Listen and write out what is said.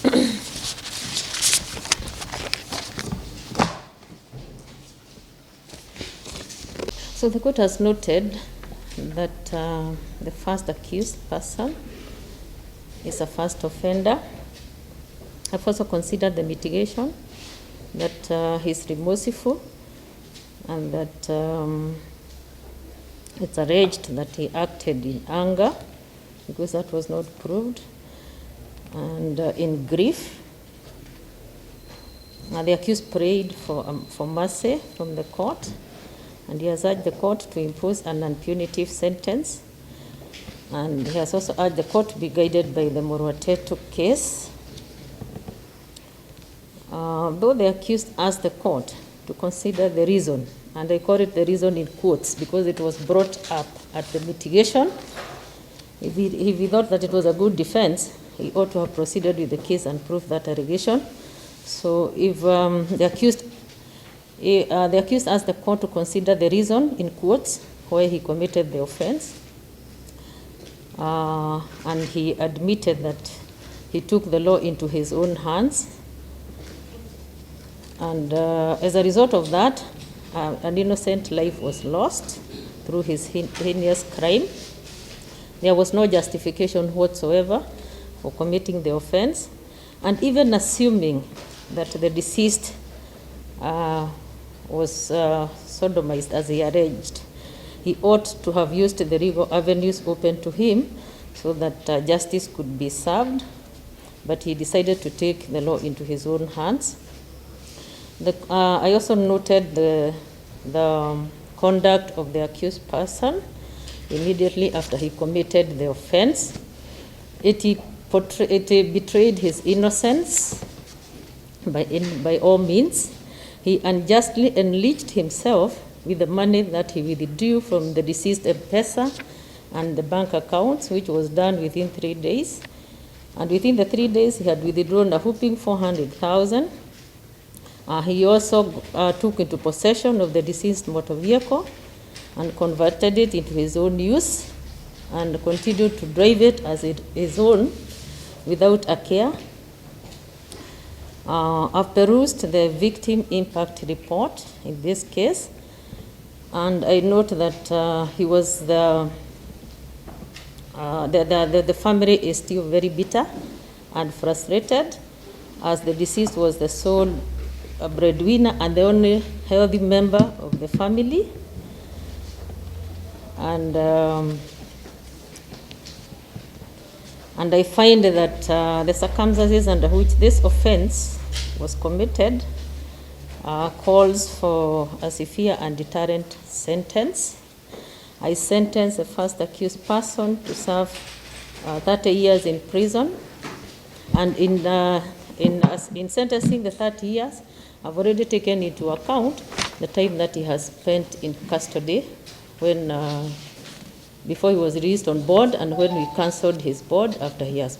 So the court has noted that the first accused person is a first offender. I've also considered the mitigation, that he's remorseful, and that it's alleged that he acted in anger, because that was not proved, and in grief. The accused prayed for mercy from the court, and he has urged the court to impose an impunitive sentence. And he has also urged the court to be guided by the Morwateto case. Though the accused asked the court to consider the reason, and I call it the reason in quotes because it was brought up at the mitigation, if he thought that it was a good defense, he ought to have proceeded with the case and proved that allegation. So if the accused asked the court to consider the reason, in quotes, why he committed the offense, and he admitted that he took the law into his own hands, and as a result of that, an innocent life was lost through his heinous crime. There was no justification whatsoever for committing the offense, and even assuming that the deceased was sodomized as he alleged, he ought to have used the legal avenues open to him so that justice could be served, but he decided to take the law into his own hands. I also noted the conduct of the accused person immediately after he committed the offense. It betrayed his innocence by all means. He unjustly enriched himself with the money that he withdrew from the deceased M-Pesa and the bank accounts, which was done within 3 days. And within the 3 days, he had withdrawn a whopping 400,000. He also took into possession of the deceased motor vehicle and converted it into his own use and continued to drive it as his own without a care. I've perused the victim impact report in this case, and I note that he was the family is still very bitter and frustrated, as the deceased was the sole breadwinner and the only healthy member of the family. And I find that the circumstances under which this offense was committed calls for a severe and deterrent sentence. I sentence the first accused person to serve 30 years in prison, and in sentencing the 30 years, I've already taken into account the time that he has spent in custody before he was released on board, and when we cancelled his board after he has